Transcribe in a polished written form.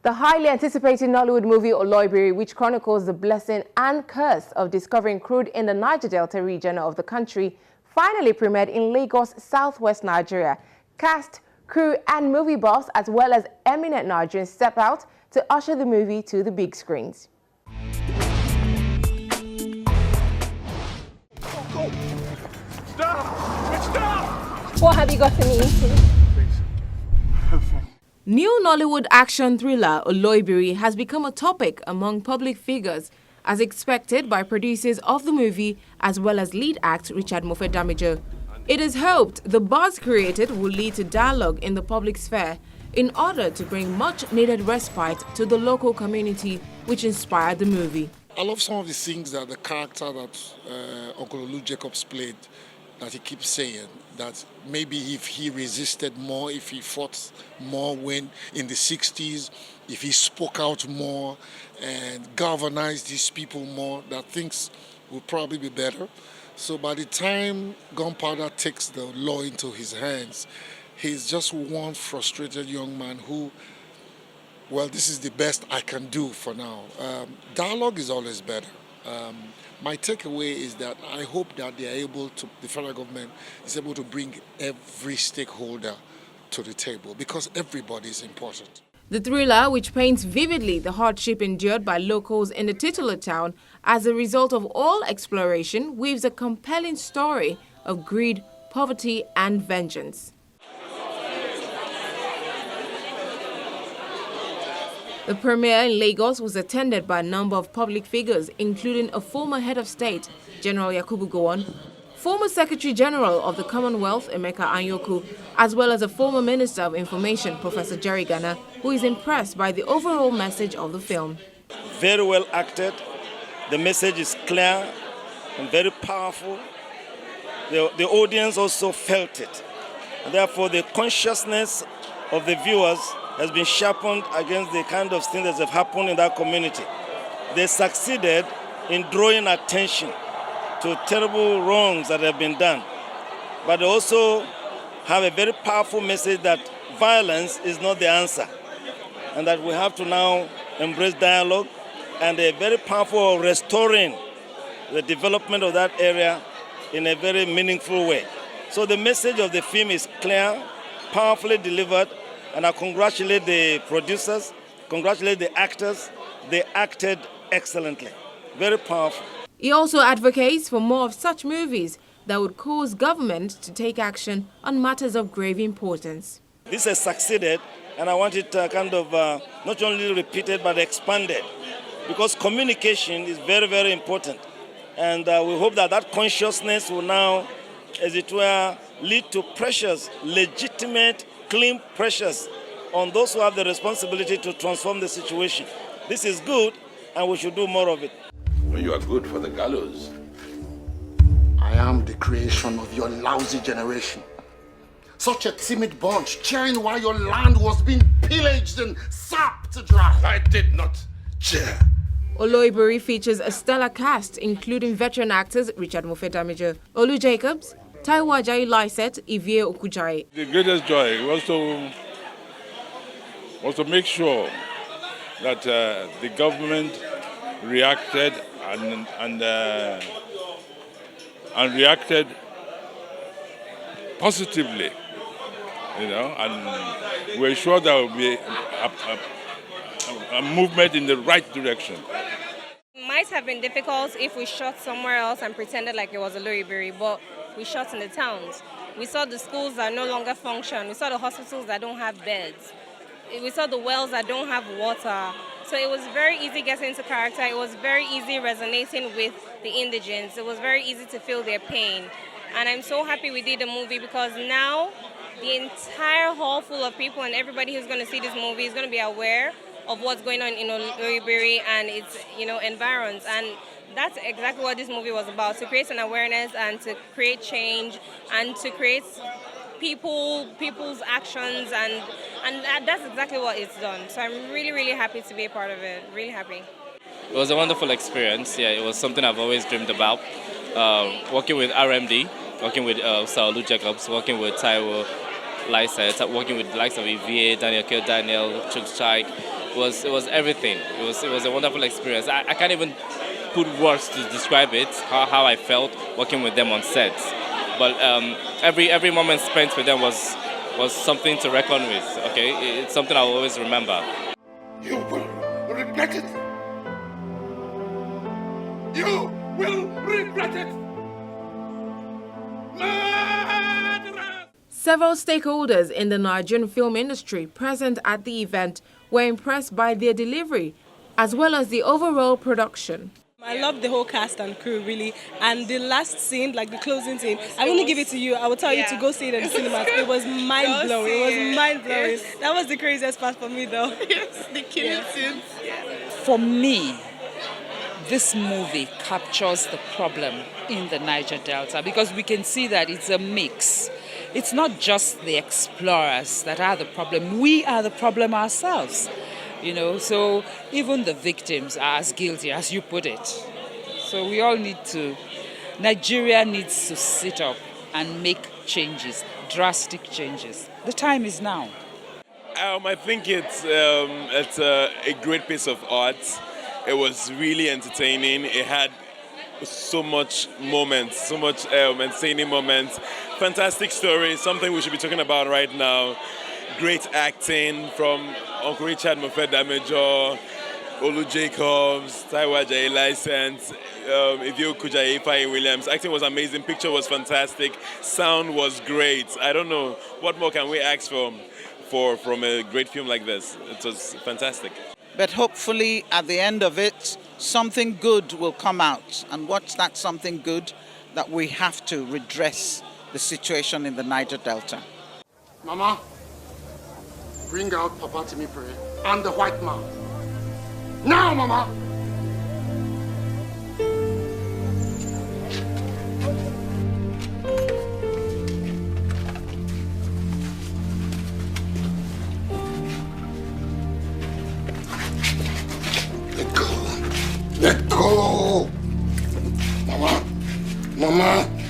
The highly anticipated Nollywood movie Oloibiri, which chronicles the blessing and curse of discovering crude in the Niger Delta region of the country, finally premiered in Lagos, southwest Nigeria. Cast, crew and movie buffs as well as eminent Nigerians step out to usher the movie to the big screens. Go! Stop! Stop! What have you got for me? New Nollywood action thriller Oloibiri has become a topic among public figures, as expected by producers of the movie as well as lead act Richard Mofe-Damijo. It is hoped the buzz created will lead to dialogue in the public sphere in order to bring much-needed respite to the local community, which inspired the movie. I love some of the things that the character that Uncle Jacobs played, that he keeps saying, that maybe if he resisted more, if he fought more when in the 60s, if he spoke out more and galvanized these people more, that things would probably be better. So by the time Gunpowder takes the law into his hands, he's just one frustrated young man who, well, this is the best I can do for now. Dialogue is always better. My takeaway is that I hope that they are able to, the federal government is able to bring every stakeholder to the table, because everybody is important. The thriller, which paints vividly the hardship endured by locals in the titular town as a result of oil exploration, weaves a compelling story of greed, poverty and vengeance. The premiere in Lagos was attended by a number of public figures, including a former head of state, General Yakubu Gowon, former Secretary General of the Commonwealth, Emeka, Anyaoku, as well as a former Minister of Information, Professor Gana, who is impressed by the overall message of the film. Very well acted. The message is clear and very powerful. The audience also felt it. And therefore, the consciousness of the viewers has been sharpened against the kind of things that have happened in that community. They succeeded in drawing attention to terrible wrongs that have been done. But they also have a very powerful message that violence is not the answer, and that we have to now embrace dialogue and a very powerful restoring the development of that area in a very meaningful way. So the message of the film is clear, powerfully delivered, and I congratulate the producers, congratulate the actors. They acted excellently. Very powerful. He also advocates for more of such movies that would cause government to take action on matters of grave importance. This has succeeded, and I want it not only repeated but expanded, because communication is very, very important. And we hope that that consciousness will now, as it were, lead to pressures, legitimate, clean pressures on those who have the responsibility to transform the situation. This is good, and we should do more of it. When you are good for the gallows. I am the creation of your lousy generation. Such a timid bunch, cheering while your land was being pillaged and sapped dry. I did not cheer. Oloibiri features a stellar cast, including veteran actors Richard Mofe-Damijo, Olu Jacobs, Okujaye Lyset, Ivie Okujaye. The greatest joy was to make sure that the government reacted and reacted positively, and we're sure there will be a movement in the right direction. It might have been difficult if we shot somewhere else and pretended like it was a Oloibiri, but we shot in the towns. We saw the schools that no longer function. We saw the hospitals that don't have beds. We saw the wells that don't have water. So it was very easy getting into character. It was very easy resonating with the indigents. It was very easy to feel their pain. And I'm so happy we did the movie, because now the entire hall full of people and everybody who's going to see this movie is going to be aware of what's going on in Oloibiri and its environs. And that's exactly what this movie was about, to create an awareness and to create change and to create people's actions, and that's exactly what it's done. So I'm really, really happy to be a part of it, really happy. It was a wonderful experience. Yeah, it was something I've always dreamed about. Working with RMD, working with Olu Jacobs, working with Taiwo Lyset, working with the likes of Ivie, Daniel, Okujaye, it was everything. It was a wonderful experience. I can't even put words to describe it, how I felt working with them on set. But every moment spent with them was something to reckon with. Okay, it's something I'll always remember. You will regret it. You will regret it. Murderers! Several stakeholders in the Nigerian film industry present at the event were impressed by their delivery, as well as the overall production. I love the whole cast and crew, really. And the last scene, like the closing scene, I won't give it to you. I will tell you to go see it in the cinemas. It was mind-blowing. It was mind-blowing. Yes. That was the craziest part for me, though. Yes, the killing scenes. For me, this movie captures the problem in the Niger Delta because we can see that it's a mix. It's not just the explorers that are the problem. We are the problem ourselves. You know, so even the victims are as guilty as you put it. So we all need to, Nigeria needs to sit up and make changes, drastic changes. The time is now. I think it's a great piece of art. It was really entertaining. It had so much moments, so much entertaining moments. Fantastic story, something we should be talking about right now. Great acting from Uncle Richard Mofe-Damijo, Olu Jacobs, Okujaye license, Ivie, Okujaye, Williams. Acting was amazing, picture was fantastic, sound was great. I don't know, what more can we ask from a great film like this? It was fantastic. But hopefully at the end of it, something good will come out. And what's that something good? That we have to redress the situation in the Niger Delta. Mama, bring out Papa Timi Pray and the white man. Now, Mama! Let go! Let go! Mama! Mama!